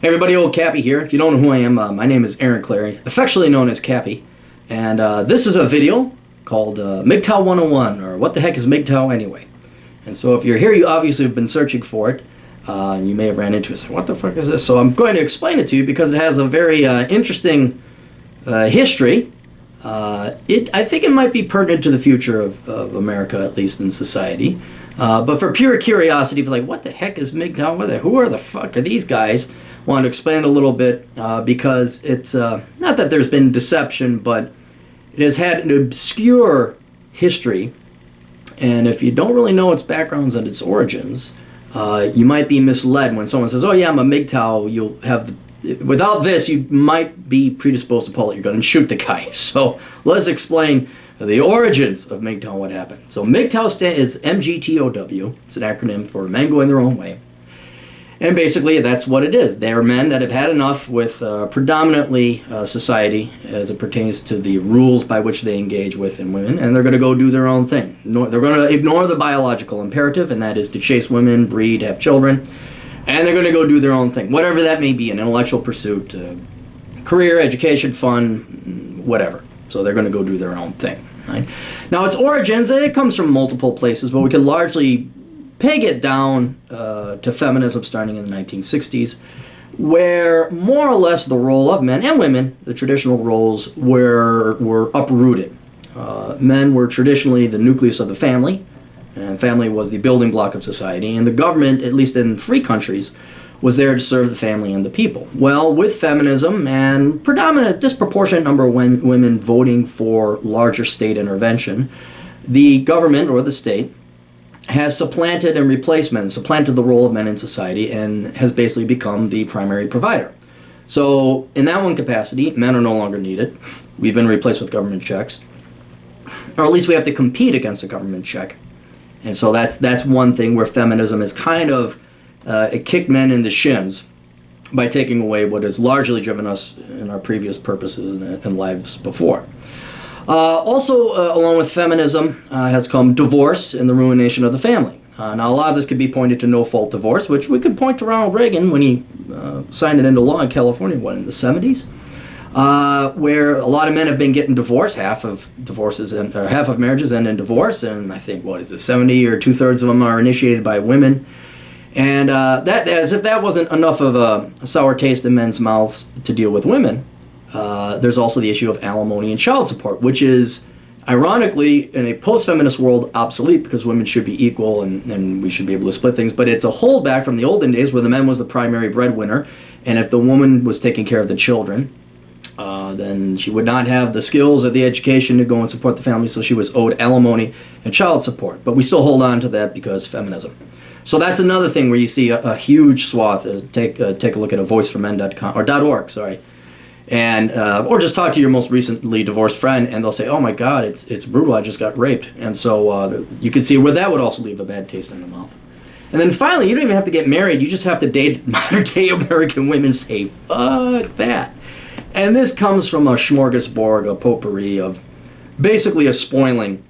Hey everybody, old Cappy here. If you don't know who I am, my name is Aaron Clary, affectionately known as Cappy. And this is a video called MGTOW 101, or What the Heck is MGTOW Anyway? And so if you're here, you obviously have been searching for it. You may have ran into it and said, what the fuck is this? So I'm going to explain it to you because it has a very interesting history. I think it might be pertinent to the future of America, at least in society. But for pure curiosity, for like, what the heck is MGTOW? Who are the fuck are these guys? I want to expand a little bit because it's not that there's been deception, but it has had an obscure history. And if you don't really know its backgrounds and its origins, you might be misled when someone says, oh yeah, I'm a MGTOW. You'll have without this, you might be predisposed to pull out your gun and shoot the guy. So let's explain the origins of MGTOW and what happened. So MGTOW is MGTOW. It's an acronym for Men Going Their Own Way. And basically that's what it is. They're men that have had enough with predominantly society as it pertains to the rules by which they engage with in women, and they're going to go do their own thing. They're going to ignore the biological imperative, and that is to chase women, breed, have children, and they're going to go do their own thing, whatever that may be, an intellectual pursuit, career, education, fun, whatever. So they're going to go do their own thing. Right? Now, its origins, it comes from multiple places, but we can largely peg it down to feminism starting in the 1960s, where more or less the role of men and women, the traditional roles, were uprooted. Men were traditionally the nucleus of the family, and family was the building block of society, and the government, at least in free countries, was there to serve the family and the people. Well, with feminism and disproportionate number of women voting for larger state intervention, the government, or the state, has supplanted the role of men in society, and has basically become the primary provider. So in that one capacity, men are no longer needed. We've been replaced with government checks, or at least we have to compete against a government check. And so that's one thing where feminism is kind of it kicked men in the shins by taking away what has largely driven us in our previous purposes and lives before. Also, along with feminism, has come divorce and the ruination of the family. Now, a lot of this could be pointed to no-fault divorce, which we could point to Ronald Reagan when he signed it into law in California, in the 70s, where a lot of men have been getting divorced. Half of marriages end in divorce, and I think, 70 or two-thirds of them are initiated by women. And that, as if that wasn't enough of a sour taste in men's mouths to deal with women, there's also the issue of alimony and child support, which is, ironically, in a post-feminist world, obsolete because women should be equal and we should be able to split things. But it's a holdback from the olden days where the man was the primary breadwinner, and if the woman was taking care of the children, then she would not have the skills or the education to go and support the family, so she was owed alimony and child support. But we still hold on to that because feminism. So that's another thing where you see a huge swath. Take a look at avoiceformen.com or .org, sorry. And or just talk to your most recently divorced friend, and they'll say, "Oh my God, it's brutal. I just got raped." And so you can see where that would also leave a bad taste in the mouth. And then finally, you don't even have to get married. You just have to date modern-day American women. Say, "Fuck that." And this comes from a smorgasbord, a potpourri of basically a spoiling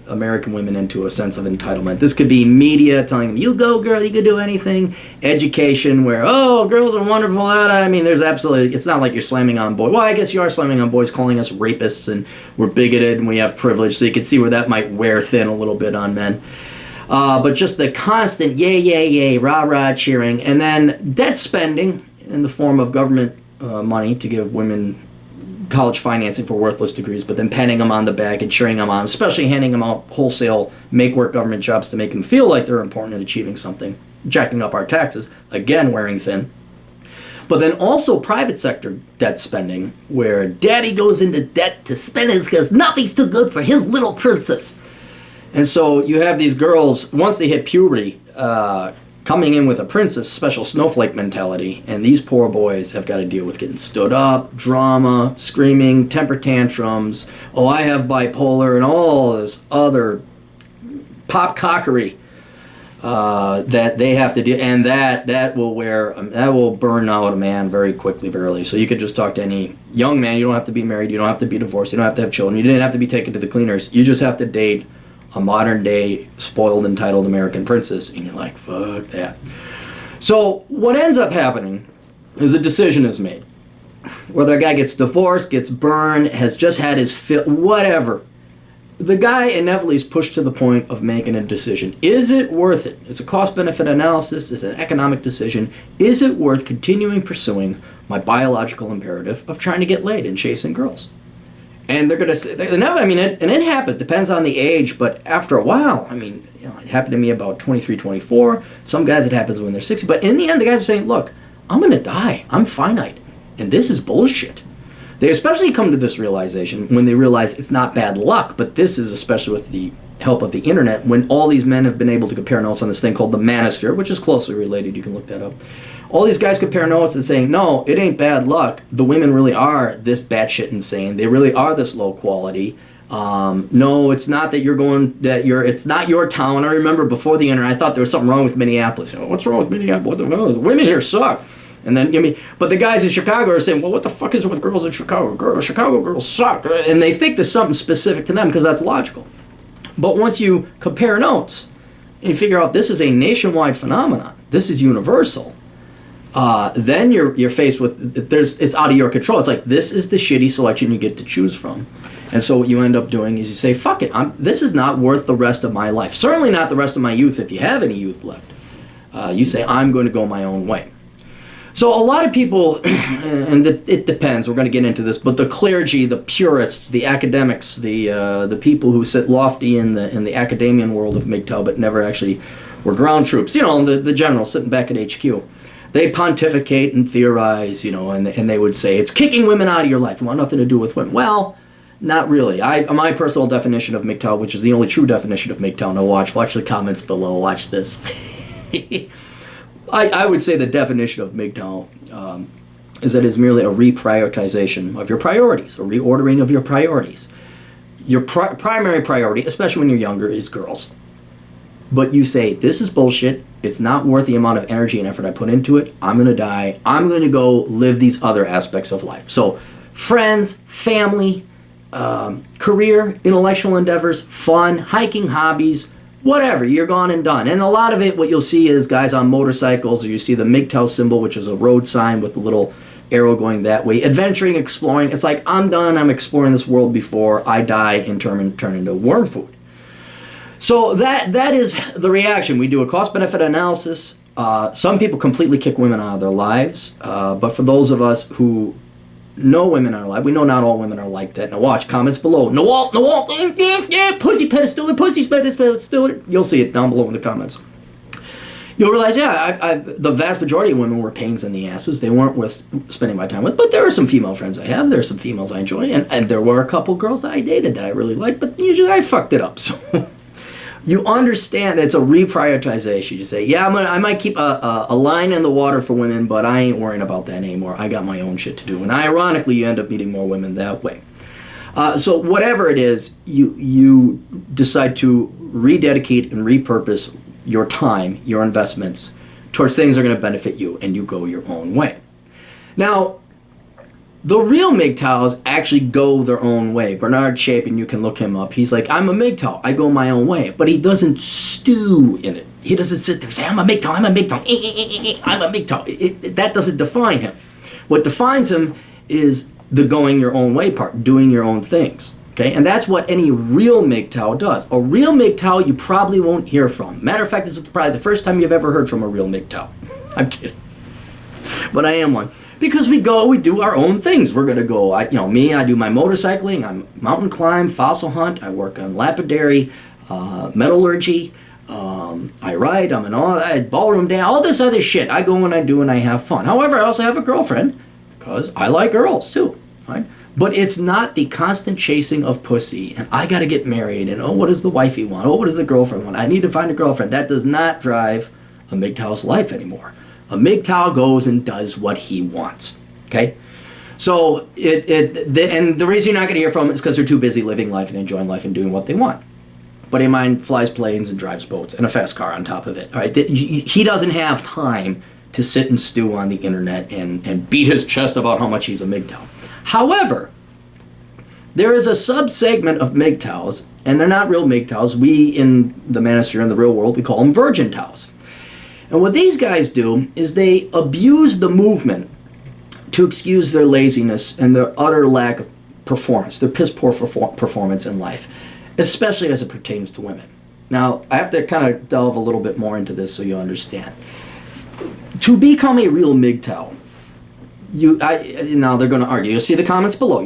American women into a sense of entitlement. This could be media telling them, you go girl, you can do anything. Education where, oh, girls are wonderful. I mean, there's absolutely, it's not like you're slamming on boys. Well, I guess you are slamming on boys, calling us rapists and we're bigoted and we have privilege. So you can see where that might wear thin a little bit on men. But just the constant yay, yay, yay, rah, rah cheering. And then debt spending in the form of government money to give women college financing for worthless degrees, but then patting them on the back and cheering them on, especially handing them out wholesale make-work government jobs to make them feel like they're important in achieving something, jacking up our taxes, again wearing thin. But then also private sector debt spending, where daddy goes into debt to spend it because nothing's too good for his little princess. And so you have these girls, once they hit puberty, coming in with a princess, special snowflake mentality, and these poor boys have got to deal with getting stood up, drama, screaming, temper tantrums, oh, I have bipolar, and all this other popcockery that they have to do, and that will burn out a man very quickly, very early. So you could just talk to any young man. You don't have to be married. You don't have to be divorced. You don't have to have children. You didn't have to be taken to the cleaners. You just have to date a modern-day, spoiled, entitled American princess, and you're like, fuck that. So what ends up happening is a decision is made. Whether a guy gets divorced, gets burned, has just had his fit, whatever. The guy inevitably is pushed to the point of making a decision. Is it worth it? It's a cost-benefit analysis. It's an economic decision. Is it worth continuing pursuing my biological imperative of trying to get laid and chasing girls? And they're going to say, it happens. Depends on the age, but after a while, it happened to me about 23, 24. Some guys it happens when they're 60. But in the end, the guys are saying, look, I'm going to die. I'm finite. And this is bullshit. They especially come to this realization when they realize it's not bad luck, but this is especially with the help of the internet, when all these men have been able to compare notes on this thing called the manosphere, which is closely related. You can look that up. All these guys compare notes and saying, no, it ain't bad luck. The women really are this batshit insane. They really are this low quality. No, it's not that it's not your town. I remember before the internet, I thought there was something wrong with Minneapolis. What's wrong with Minneapolis? The women here suck. And then, but the guys in Chicago are saying, well, what the fuck is it with girls in Chicago? Chicago girls suck. And they think there's something specific to them because that's logical. But once you compare notes and you figure out this is a nationwide phenomenon, this is universal, then you're faced with, it's out of your control. It's like, this is the shitty selection you get to choose from. And so what you end up doing is you say, fuck it, this is not worth the rest of my life. Certainly not the rest of my youth if you have any youth left. You say, I'm going to go my own way. So a lot of people, and it depends, we're going to get into this, but the clergy, the purists, the academics, the people who sit lofty in the academian world of MGTOW but never actually were ground troops, the generals sitting back at HQ, they pontificate and theorize, and they would say, it's kicking women out of your life. You want nothing to do with women. Well, not really. My personal definition of MGTOW, which is the only true definition of MGTOW, now watch the comments below, watch this. I would say the definition of MGTOW is that it's merely a reprioritization of your priorities, a reordering of your priorities. Your primary priority, especially when you're younger, is girls. But you say, this is bullshit, it's not worth the amount of energy and effort I put into it, I'm going to die, I'm going to go live these other aspects of life. So, friends, family, career, intellectual endeavors, fun, hiking, hobbies, whatever, you're gone and done. And a lot of it, what you'll see is guys on motorcycles, or you see the MGTOW symbol, which is a road sign with a little arrow going that way. Adventuring, exploring. It's like, I'm done, I'm exploring this world before I die and turn into worm food. So that is the reaction. We do a cost-benefit analysis. Some people completely kick women out of their lives. But for those of us who know women are alive, we know not all women are like that. Now watch, comments below. No Walt, yeah, pussy pedestiller, pussy pedestiller. You'll see it down below in the comments. You'll realize, the vast majority of women were pains in the asses. They weren't worth spending my time with. But there are some female friends I have. There are some females I enjoy. And there were a couple girls that I dated that I really liked. But usually I fucked it up. So you understand it's a reprioritization. You say, yeah, I might keep a line in the water for women, but I ain't worrying about that anymore. I got my own shit to do. And ironically, you end up meeting more women that way. So whatever it is, you decide to rededicate and repurpose your time, your investments, towards things that are going to benefit you, and you go your own way. Now, the real MGTOWs actually go their own way. Bernard Chapin, you can look him up. He's like, I'm a MGTOW. I go my own way. But he doesn't stew in it. He doesn't sit there and say, I'm a MGTOW, I'm a MGTOW, I'm a MGTOW. That doesn't define him. What defines him is the going your own way part, doing your own things. Okay? And that's what any real MGTOW does. A real MGTOW you probably won't hear from. Matter of fact, this is probably the first time you've ever heard from a real MGTOW. I'm kidding. But I am one. Because we do our own things. We're going to go, I do my motorcycling, I mountain climb, fossil hunt, I work on lapidary, metallurgy, I write, I'm in ballroom dance, all this other shit. I go and I do and I have fun. However, I also have a girlfriend, because I like girls too, right? But it's not the constant chasing of pussy, and I got to get married, and what does the wifey want? What does the girlfriend want? I need to find a girlfriend. That does not drive a MGTOW's life anymore. A MGTOW goes and does what he wants, okay? So, and the reason you're not going to hear from him is because they're too busy living life and enjoying life and doing what they want. Buddy of mine flies planes and drives boats and a fast car on top of it, all right? He doesn't have time to sit and stew on the internet and beat his chest about how much he's a MGTOW. However, there is a sub-segment of MGTOWs, and they're not real MGTOWs. We, in the manosphere, in the real world, we call them virgin TOWs. And what these guys do is they abuse the movement to excuse their laziness and their utter lack of performance, their piss poor performance in life, especially as it pertains to women. Now, I have to kind of delve a little bit more into this so you understand. To become a real MGTOW, now they're going to argue. You'll see the comments below.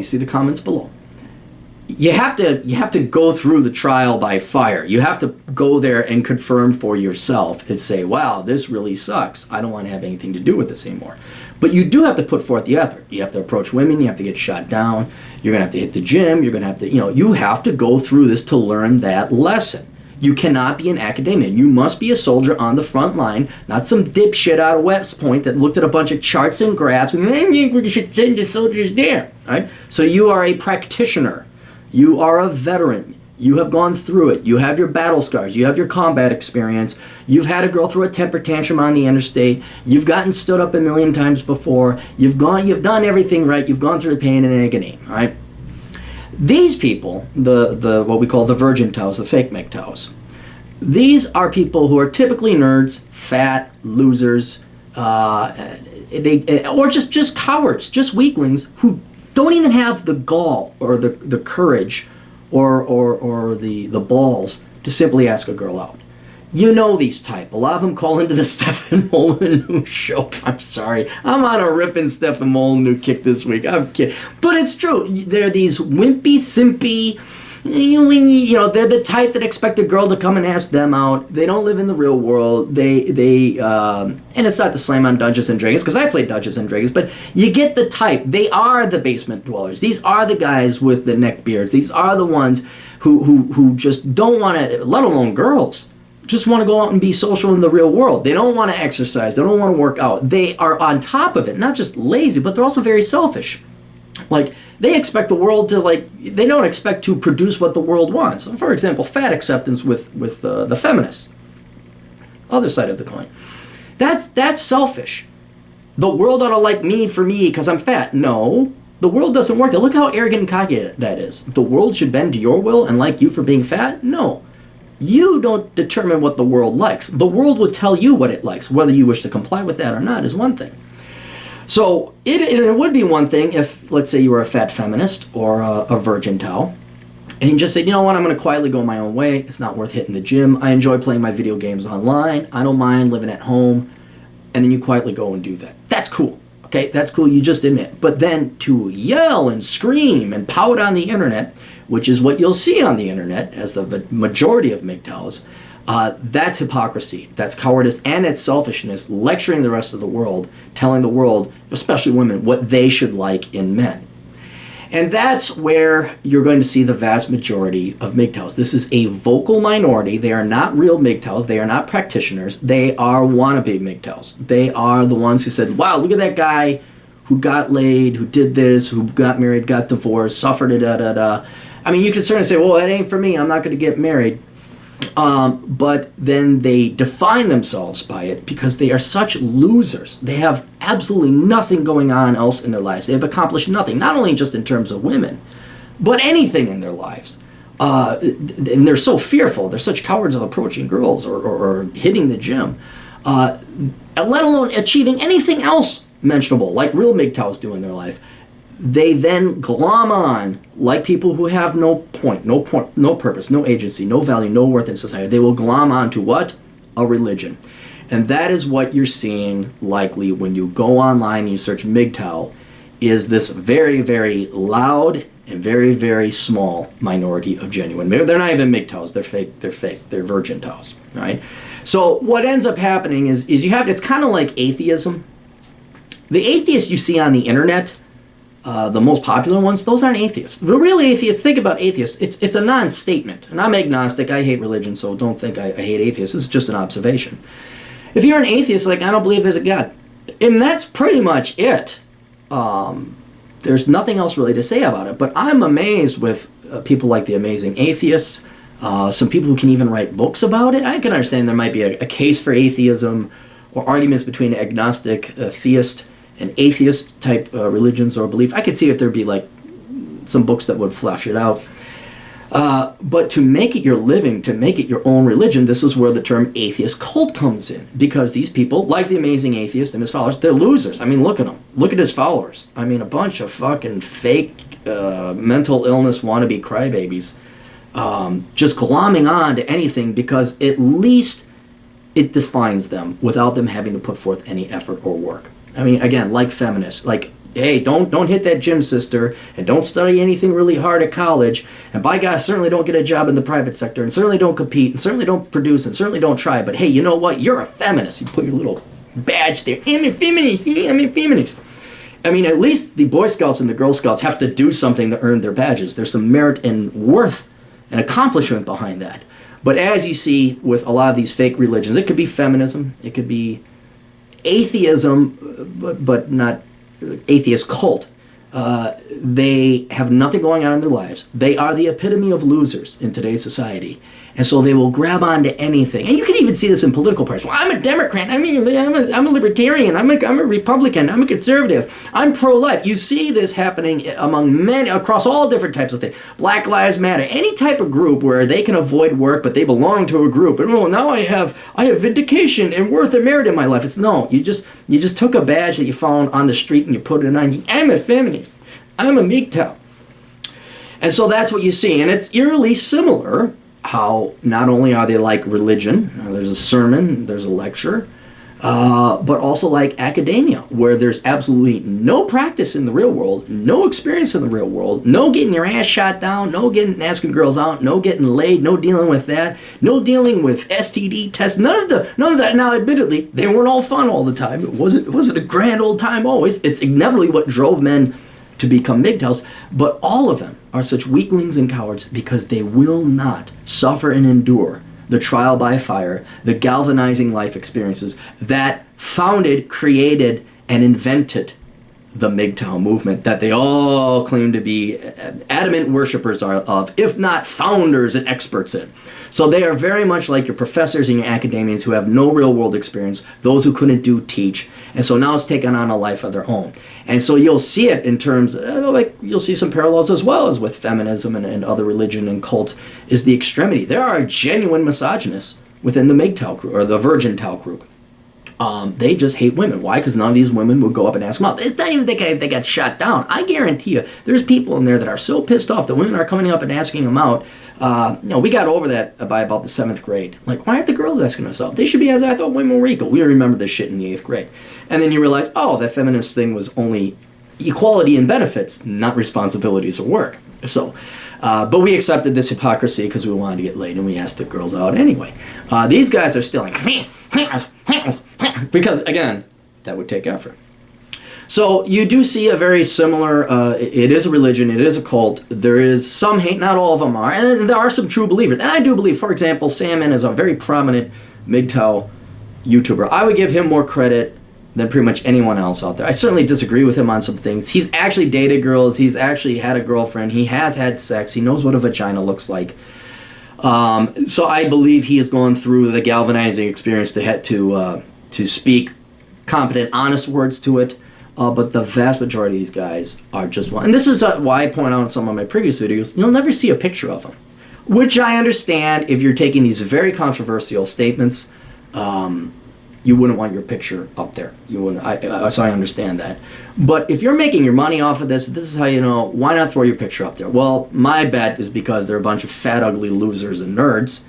You have to go through the trial by fire. You have to go there and confirm for yourself and say, wow, this really sucks. I don't want to have anything to do with this anymore. But you do have to put forth the effort. You have to approach women. You have to get shot down. You're going to have to hit the gym. You're going to have to, you have to go through this to learn that lesson. You cannot be an academia. You must be a soldier on the front line, not some dipshit out of West Point that looked at a bunch of charts and graphs and we should send the soldiers there. Right? So you are a practitioner. You are a veteran. You have gone through it. You have your battle scars. You have your combat experience. You've had a girl throw a temper tantrum on the interstate. You've gotten stood up a million times before. You've done everything right. You've gone through the pain and agony. All right? These people, the what we call the virgin TOWs, the fake MGTOWs, these are people who are typically nerds, fat, losers, or just cowards, just weaklings who don't even have the gall or the courage or the balls to simply ask a girl out. You know these type. A lot of them call into the Stefan Molyneux show. I'm sorry. I'm on a ripping Stefan Molyneux kick this week. I'm kidding. But it's true. They're these wimpy, simpy, they're the type that expect a girl to come and ask them out. They don't live in the real world. And it's not to slam on Dungeons and Dragons, because I played Dungeons and Dragons, but you get the type. They are the basement dwellers. These are the guys with the neck beards. These are the ones who just don't want to, let alone girls, just want to go out and be social in the real world. They don't want to exercise. They don't want to work out. They are on top of it, not just lazy, but they're also very selfish. Like, they expect the world to, they don't expect to produce what the world wants. So, for example, fat acceptance with the feminists. Other side of the coin. That's selfish. The world ought to like me for me because I'm fat. No, the world doesn't work. Look how arrogant and cocky that is. The world should bend to your will and like you for being fat? No. You don't determine what the world likes. The world will tell you what it likes. Whether you wish to comply with that or not is one thing. So it would be one thing if, let's say, you were a fat feminist or a virgin TOW, and you just said, you know what, I'm going to quietly go my own way. It's not worth hitting the gym. I enjoy playing my video games online. I don't mind living at home. And then you quietly go and do that. That's cool. Okay, that's cool. You just admit. But then to yell and scream and pout on the internet, which is what you'll see on the internet as the majority of MGTOWs, that's hypocrisy, that's cowardice, and it's selfishness, lecturing the rest of the world, telling the world, especially women, what they should like in men. And that's where you're going to see the vast majority of MGTOWs. This is a vocal minority. They are not real MGTOWs. They are not practitioners. They are wannabe MGTOWs. They are the ones who said, wow, look at that guy who got laid, who did this, who got married, got divorced, suffered da-da-da-da. I mean, you could certainly say, well, that ain't for me. I'm not going to get married. But then they define themselves by it because they are such losers. They have absolutely nothing going on else in their lives. They have accomplished nothing, not only just in terms of women, but anything in their lives. And they're so fearful. They're such cowards of approaching girls or hitting the gym, let alone achieving anything else mentionable, like real MGTOWs do in their life. They then glom on like people who have no purpose, no agency, no value, no worth in society. They will glom on to what? A religion. And that is what you're seeing likely when you go online and you search MGTOW, is this very, very loud and very, very small minority of genuine. They're not even MGTOWs, they're fake, they're virgin TOWs, right? So what ends up happening is it's kind of like atheism. The atheists you see on the internet, the most popular ones, those aren't atheists. The real atheists, think about atheists, it's a non-statement. And I'm agnostic, I hate religion, so don't think I hate atheists. It's just an observation. If you're an atheist, like, I don't believe there's a God, and that's pretty much it. There's nothing else really to say about it. But I'm amazed with people like the Amazing Atheists, some people who can even write books about it. I can understand there might be a case for atheism or arguments between agnostic, theist, and atheist type religions or belief. I could see if there'd be like some books that would flesh it out. But to make it your living, to make it your own religion, this is where the term atheist cult comes in. Because these people, like the amazing atheist and his followers, they're losers. I mean, look at them. Look at his followers. I mean, a bunch of fucking fake mental illness wannabe crybabies. Just glomming on to anything because at least it defines them without them having to put forth any effort or work. I mean, again, like feminists, like, hey, don't hit that gym, sister, and don't study anything really hard at college, and by God, certainly don't get a job in the private sector, and certainly don't compete, and certainly don't produce, and certainly don't try, but hey, you know what? You're a feminist. You put your little badge there. I'm a feminist. I'm a feminist. I mean, at least the Boy Scouts and the Girl Scouts have to do something to earn their badges. There's some merit and worth and accomplishment behind that. But as you see with a lot of these fake religions, it could be feminism, it could be atheism, but not atheist cult. They have nothing going on in their lives. They are the epitome of losers in today's society. And so they will grab onto anything. And you can even see this in political parties. Well, I'm a Democrat. I'm a libertarian. I'm a Republican. I'm a conservative. I'm pro-life. You see this happening among many, across all different types of things. Black Lives Matter. Any type of group where they can avoid work, but they belong to a group. And now I have vindication and worth and merit in my life. It's no. You just took a badge that you found on the street and you put it on. I'm a feminist. I'm a MGTOW. And so that's what you see. And it's eerily similar how not only are they like religion, there's a sermon, there's a lecture, but also like academia, where there's absolutely no practice in the real world, no experience in the real world, no getting your ass shot down, no getting asking girls out, no getting laid, no dealing with that, no dealing with STD tests, none of that. Now, admittedly, they weren't all fun all the time. It wasn't a grand old time always. It's inevitably what drove men to become MGTOWs, but all of them are such weaklings and cowards because they will not suffer and endure the trial by fire, the galvanizing life experiences that founded, created, and invented the MGTOW movement that they all claim to be adamant worshipers of, if not founders and experts in. So they are very much like your professors and your academians who have no real world experience, those who couldn't teach, and so now it's taken on a life of their own. And so you'll see it in terms, like you'll see some parallels as well as with feminism and other religion and cults, is the extremity. There are genuine misogynists within the MGTOW group, or the Virgin Tau group. They just hate women. Why? Because none of these women would go up and ask them out. It's not even they got shot down. I guarantee you, there's people in there that are so pissed off that women are coming up and asking them out. We got over that by about the 7th grade. Like, why aren't the girls asking us out? They should be, as I thought women were equal. We remember this shit in the 8th grade. And then you realize, that feminist thing was only equality and benefits, not responsibilities or work. So, but we accepted this hypocrisy because we wanted to get laid and we asked the girls out anyway. These guys are still like, because again, that would take effort. So you do see a very similar, it is a religion, it is a cult, there is some hate, not all of them are, and there are some true believers. And I do believe, for example, Salmon is a very prominent MGTOW YouTuber. I would give him more credit than pretty much anyone else out there. I certainly disagree with him on some things. He's actually dated girls, he's actually had a girlfriend, he has had sex, he knows what a vagina looks like. So I believe he has gone through the galvanizing experience to speak competent, honest words to it. But the vast majority of these guys are just one. And this is why I point out in some of my previous videos, you'll never see a picture of them. Which I understand if you're taking these very controversial statements, you wouldn't want your picture up there. You wouldn't. So I understand that. But if you're making your money off of this is how you know, why not throw your picture up there? Well, my bet is because they're a bunch of fat, ugly losers and nerds.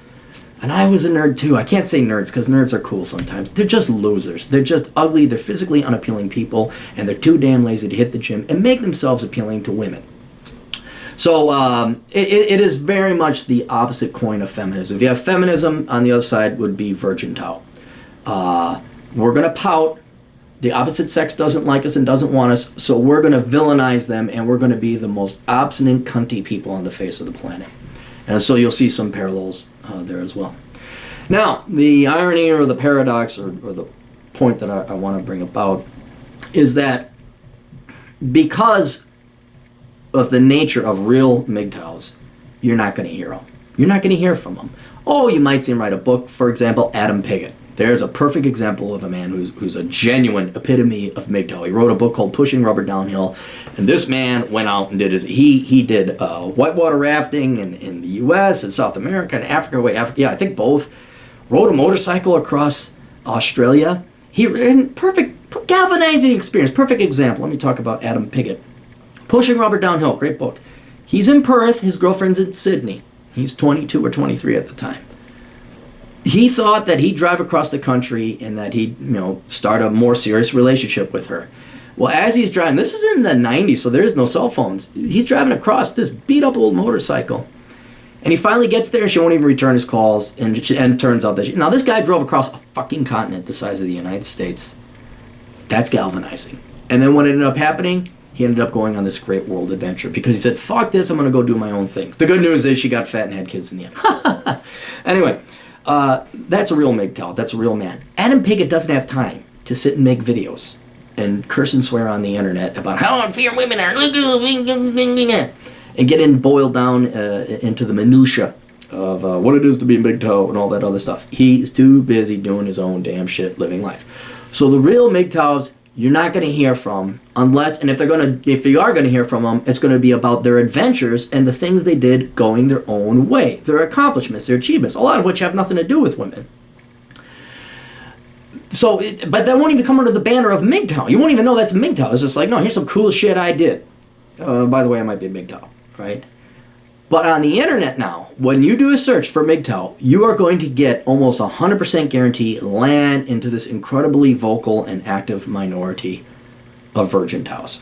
And I was a nerd too. I can't say nerds because nerds are cool sometimes. They're just losers. They're just ugly. They're physically unappealing people. And they're too damn lazy to hit the gym and make themselves appealing to women. So it is very much the opposite coin of feminism. If you have feminism, on the other side would be Virgin Tau. We're going to pout. The opposite sex doesn't like us and doesn't want us. So we're going to villainize them. And we're going to be the most obstinate, cunty people on the face of the planet. And so you'll see some parallels there as well. Now, the irony or the paradox or the point that I want to bring about is that because of the nature of real MGTOWs, you're not going to hear them. You're not going to hear from them. Oh, you might see them write a book. For example, Adam Piggott, There's a perfect example of a man who's a genuine epitome of MGTOW. He wrote a book called Pushing Rubber Downhill, and this man went out and did he did whitewater rafting in the U.S. and South America and Africa. I think both. Rode a motorcycle across Australia. Perfect galvanizing experience. Perfect example. Let me talk about Adam Piggott. Pushing Rubber Downhill, great book. He's in Perth. His girlfriend's in Sydney. He's 22 or 23 at the time. He thought that he'd drive across the country and that he'd, start a more serious relationship with her. Well, as he's driving, this is in the 90s, so there is no cell phones. He's driving across this beat-up old motorcycle. And he finally gets there, and she won't even return his calls, and it turns out that now this guy drove across a fucking continent the size of the United States. That's galvanizing. And then what ended up happening? He ended up going on this great world adventure because he said, fuck this, I'm going to go do my own thing. The good news is she got fat and had kids in the end. Anyway, that's a real MGTOW. That's a real man. Adam Piggott doesn't have time to sit and make videos and curse and swear on the internet about how unfair women are and get boiled down into the minutia of what it is to be MGTOW and all that other stuff. He's too busy doing his own damn shit, living life. So the real MGTOWs you're not going to hear from unless, and if you are going to hear from them, it's going to be about their adventures and the things they did going their own way, their accomplishments, their achievements, a lot of which have nothing to do with women. So, but that won't even come under the banner of MGTOW. You won't even know that's MGTOW. It's just like, no, here's some cool shit I did. By the way, I might be a MGTOW, right? But on the internet now, when you do a search for MGTOW, you are going to get almost 100% guarantee land into this incredibly vocal and active minority of virgin TOWs.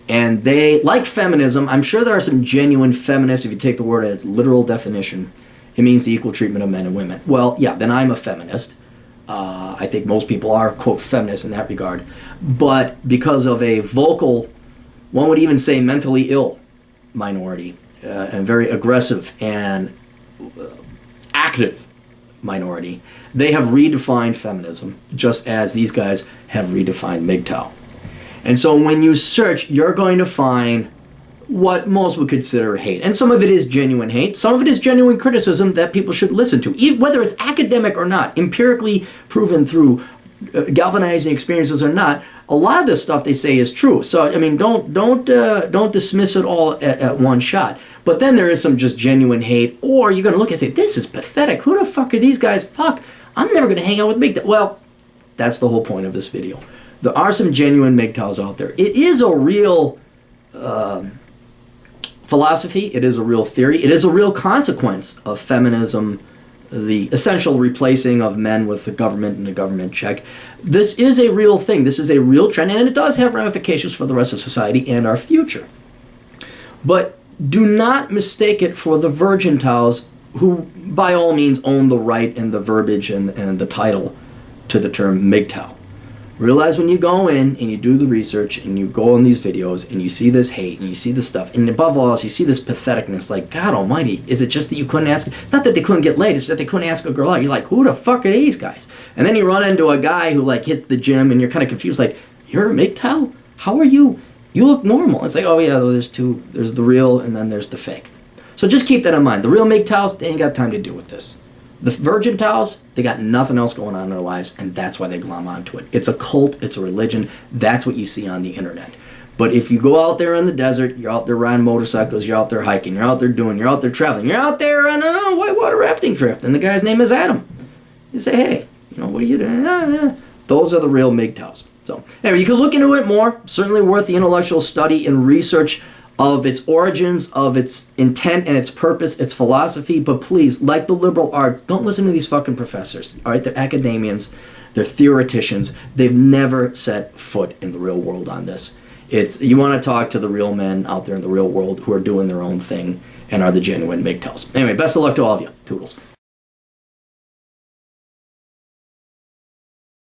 And they, like feminism, I'm sure there are some genuine feminists, if you take the word at its literal definition, it means the equal treatment of men and women. Well, yeah, then I'm a feminist. I think most people are, quote, feminists in that regard. But because of a vocal, one would even say mentally ill minority, and very aggressive and active minority, they have redefined feminism, just as these guys have redefined MGTOW. And so when you search, you're going to find what most would consider hate. And some of it is genuine hate. Some of it is genuine criticism that people should listen to, even whether it's academic or not, empirically proven through galvanizing experiences or not. A lot of this stuff they say is true. So I mean, don't dismiss it all at one shot. But then there is some just genuine hate, or you're going to look and say, this is pathetic. Who the fuck are these guys? Fuck, I'm never going to hang out with MGTOW. Well, that's the whole point of this video. There are some genuine MGTOWs out there. It is a real philosophy. It is a real theory. It is a real consequence of feminism, the essential replacing of men with the government and the government check. This is a real thing. This is a real trend, and it does have ramifications for the rest of society and our future. But do not mistake it for the virgin TOWs, who by all means own the right and the verbiage and the title to the term MGTOW. Realize when you go in and you do the research and you go on these videos and you see this hate and you see this stuff, and above all else you see this patheticness, like, God almighty, is it just that you couldn't ask? It's not that they couldn't get laid, it's that they couldn't ask a girl out. You're like, who the fuck are these guys? And then you run into a guy who like hits the gym and you're kind of confused, like, you're a MGTOW? How are you? You look normal. It's like, oh yeah, there's two. There's the real and then there's the fake. So just keep that in mind. The real MGTOWs, they ain't got time to deal with this. The virgin TOWs, they got nothing else going on in their lives, and that's why they glom onto it. It's a cult, it's a religion, that's what you see on the internet. But if you go out there in the desert, you're out there riding motorcycles, you're out there hiking, you're out there traveling, you're out there on a whitewater rafting trip, and the guy's name is Adam. You say, hey, what are you doing? Those are the real MGTOWs. So anyway, you can look into it more. Certainly worth the intellectual study and research of its origins, of its intent and its purpose, its philosophy. But please, like the liberal arts, don't listen to these fucking professors. All right, they're academians, they're theoreticians. They've never set foot in the real world on this. You want to talk to the real men out there in the real world who are doing their own thing and are the genuine MGTOWs. Anyway, best of luck to all of you. Toodles.